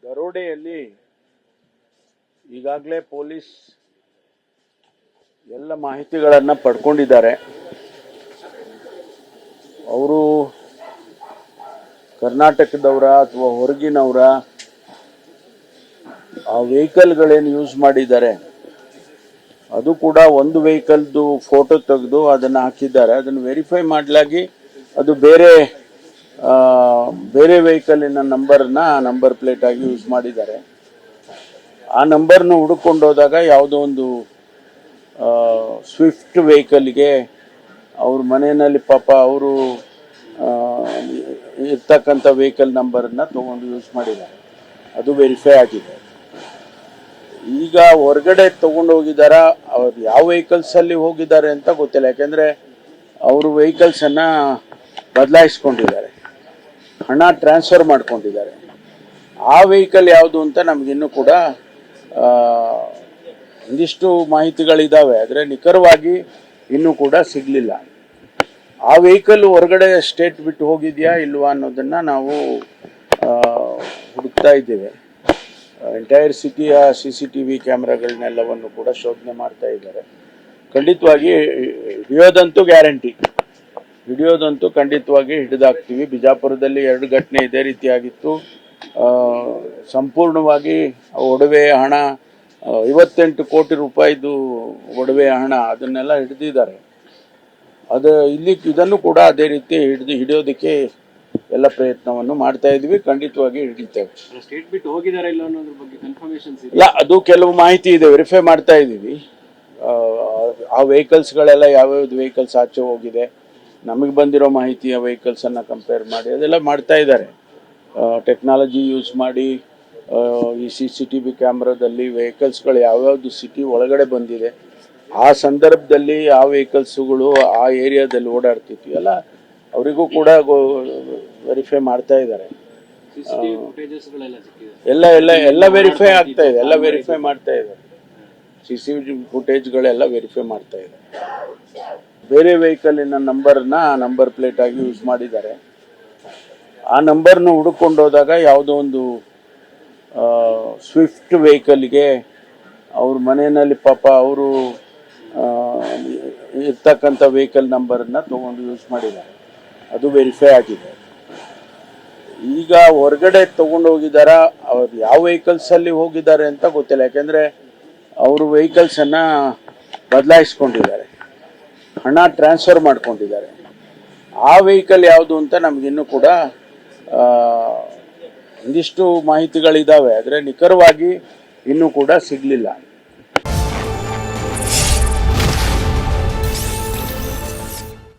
ದರೋಡೆಯಲ್ಲಿ ಈಗಾಗಲೇ ಪೊಲೀಸ್ ಎಲ್ಲ ಮಾಹಿತಿಗಳನ್ನು ಪಡ್ಕೊಂಡಿದ್ದಾರೆ. ಅವರು ಕರ್ನಾಟಕದವರ ಅಥವಾ ಹೊರಗಿನವರ ಆ ವೆಹಿಕಲ್ಗಳೇನು ಯೂಸ್ ಮಾಡಿದ್ದಾರೆ ಅದು ಕೂಡ ಒಂದು ವೆಹಿಕಲ್ದು ಫೋಟೋ ತೆಗೆದು ಅದನ್ನು ಹಾಕಿದ್ದಾರೆ. ಅದನ್ನು ವೆರಿಫೈ ಮಾಡಲಾಗಿ ಅದು ಬೇರೆ ವೆಹಿಕಲಿನ ನಂಬರ್ ಪ್ಲೇಟ್ ಆಗಿ ಯೂಸ್ ಮಾಡಿದ್ದಾರೆ. ಆ ನಂಬರ್ನ ಹುಡುಕೊಂಡು ಹೋದಾಗ ಯಾವುದೋ ಒಂದು ಸ್ವಿಫ್ಟ್ ವೆಹಿಕಲ್ಗೆ ಅವ್ರ ಮನೆಯಲ್ಲಿ ಪಾಪ ಅವರು ಇರ್ತಕ್ಕಂಥ ವೆಹಿಕಲ್ ನಂಬರನ್ನು ತೊಗೊಂಡು ಯೂಸ್ ಮಾಡಿದ್ದಾರೆ. ಅದು ವೆರಿಫೈ ಆಗಿದೆ. ಈಗ ಹೊರಗಡೆ ತೊಗೊಂಡು ಹೋಗಿದಾರ, ಅವ್ರು ಯಾವ ವೆಹಿಕಲ್ಸಲ್ಲಿ ಹೋಗಿದ್ದಾರೆ ಅಂತ ಗೊತ್ತಿಲ್ಲ. ಯಾಕೆಂದರೆ ಅವರು ವೆಹಿಕಲ್ಸನ್ನು ಬದಲಾಯಿಸ್ಕೊಂಡಿದ್ದಾರೆ, ಹಣ ಟ್ರಾನ್ಸ್ಫರ್ ಮಾಡ್ಕೊಂಡಿದ್ದಾರೆ. ಆ ವೆಹಿಕಲ್ ಯಾವುದು ಅಂತ ನಮಗಿನ್ನೂ ಕೂಡ ಒಂದಿಷ್ಟು ಮಾಹಿತಿಗಳಿದ್ದಾವೆ, ಆದರೆ ನಿಖರವಾಗಿ ಇನ್ನೂ ಕೂಡ ಸಿಗಲಿಲ್ಲ. ಆ ವೆಹಿಕಲ್ ಹೊರಗಡೆ ಸ್ಟೇಟ್ ಬಿಟ್ಟು ಹೋಗಿದೆಯಾ ಇಲ್ವಾ ಅನ್ನೋದನ್ನು ನಾವು ಹುಡುಕ್ತಾ ಇದ್ದೇವೆ. ಎಂಟೈರ್ ಸಿಟಿಯ CCTV ಕ್ಯಾಮ್ರಾಗಳನ್ನೆಲ್ಲವನ್ನು ಕೂಡ ಶೋಧನೆ ಮಾಡ್ತಾ ಇದ್ದಾರೆ. ಖಂಡಿತವಾಗಿ ಹಿಡಿಯೋದಂತೂ ಗ್ಯಾರಂಟಿ, ಹಿಡಿಯೋದಂತೂ ಖಂಡಿತವಾಗಿ ಹಿಡಿದಾಕ್ತೀವಿ. ಬಿಜಾಪುರದಲ್ಲಿ 2 ಘಟನೆ ಇದೇ ರೀತಿಯಾಗಿತ್ತು. ಸಂಪೂರ್ಣವಾಗಿ ಒಡವೆ ಹಣ 58 ಕೋಟಿ ರೂಪಾಯಿದು ಒಡವೆ ಹಣ ಅದನ್ನೆಲ್ಲ ಹಿಡಿದಿದ್ದಾರೆ. ಇದನ್ನು ಕೂಡ ಅದೇ ರೀತಿ ಹಿಡಿಯೋದಕ್ಕೆ ಎಲ್ಲ ಪ್ರಯತ್ನವನ್ನು ಮಾಡ್ತಾ ಇದ್ವಿ. ಖಂಡಿತವಾಗಿ ಹಿಡಿತೇವೆ. ಸ್ಟೇಟ್ ಬಿಟ್ಟು ಹೋಗಿದ್ದಾರೆ ಇಲ್ಲ ಅನ್ನೋದ್ರ ಬಗ್ಗೆ ಕನ್ಫರ್ಮೇಷನ್ ಇಲ್ಲ, ಅದು ಕೆಲವು ಮಾಹಿತಿ ಇದೆ, ವೆರಿಫೈ ಮಾಡ್ತಾ ಇದ್ದೀವಿ. ಆ ವೆಹಿಕಲ್ಸ್ಗಳೆಲ್ಲ ಯಾವ್ಯಾವ್ದು ವೆಹಿಕಲ್ಸ್ ಆಚೆ ಹೋಗಿದೆ, ನಮಗೆ ಬಂದಿರೋ ಮಾಹಿತಿಯ ವೆಹಿಕಲ್ಸನ್ನು ಕಂಪೇರ್ ಮಾಡಿ ಅದೆಲ್ಲ ಮಾಡ್ತಾ ಇದ್ದಾರೆ. ಟೆಕ್ನಾಲಜಿ ಯೂಸ್ ಮಾಡಿ ಈ CCTV ಕ್ಯಾಮ್ರಾದಲ್ಲಿ ವೆಹಿಕಲ್ಸ್ಗಳು ಯಾವ್ಯಾವುದು ಸಿಟಿ ಒಳಗಡೆ ಬಂದಿದೆ, ಆ ಸಂದರ್ಭದಲ್ಲಿ ಆ ವೆಹಿಕಲ್ಸ್ಗಳು ಆ ಏರಿಯಾದಲ್ಲಿ ಓಡಾಡ್ತಿದ್ವಿ ಎಲ್ಲ ಅವರಿಗೂ ಕೂಡ ವೆರಿಫೈ ಮಾಡ್ತಾ ಇದ್ದಾರೆ. ಎಲ್ಲ ವೆರಿಫೈ ಆಗ್ತಾ ಇದೆ, ಎಲ್ಲ ವೆರಿಫೈ ಮಾಡ್ತಾ ಇದ್ದಾರೆ. CCTV ಫುಟೇಜ್ಗಳೆಲ್ಲ ವೆರಿಫೈ ಮಾಡ್ತಾ ಇದೆ. ಬೇರೆ ವೆಹಿಕಲಿನ ನಂಬರ್ ಪ್ಲೇಟ್ ಆಗಿ ಯೂಸ್ ಮಾಡಿದ್ದಾರೆ. ಆ ನಂಬರ್ನ ಹುಡುಕೊಂಡು ಹೋದಾಗ ಯಾವುದೋ ಒಂದು ಸ್ವಿಫ್ಟ್ ವೆಹಿಕಲ್ಗೆ ಅವ್ರ ಮನೆಯಲ್ಲಿ ಪಾಪ ಅವರು ಇರ್ತಕ್ಕಂಥ ವೆಹಿಕಲ್ ನಂಬರನ್ನು ತೊಗೊಂಡು ಯೂಸ್ ಮಾಡಿದ್ದಾರೆ. ಅದು ವೆರಿಫೈ ಆಗಿದೆ. ಈಗ ಹೊರಗಡೆ ತೊಗೊಂಡು ಹೋಗಿದಾರ, ಅವ್ರು ಯಾವ ವೆಹಿಕಲ್ಸಲ್ಲಿ ಹೋಗಿದ್ದಾರೆ ಅಂತ ಗೊತ್ತಿಲ್ಲ. ಯಾಕೆಂದರೆ ಅವರು ವೆಹಿಕಲ್ಸನ್ನು ಬದಲಾಯಿಸ್ಕೊಂಡಿದ್ದಾರೆ, ಹಣ ಟ್ರಾನ್ಸ್ಫರ್ ಮಾಡ್ಕೊಂಡಿದ್ದಾರೆ. ಆ ವೆಹಿಕಲ್ ಯಾವುದು ಅಂತ ನಮಗಿನ್ನೂ ಕೂಡ ಒಂದಿಷ್ಟು ಮಾಹಿತಿಗಳಿದ್ದಾವೆ, ಆದರೆ ನಿಖರವಾಗಿ ಇನ್ನೂ ಕೂಡ ಸಿಗಲಿಲ್ಲ.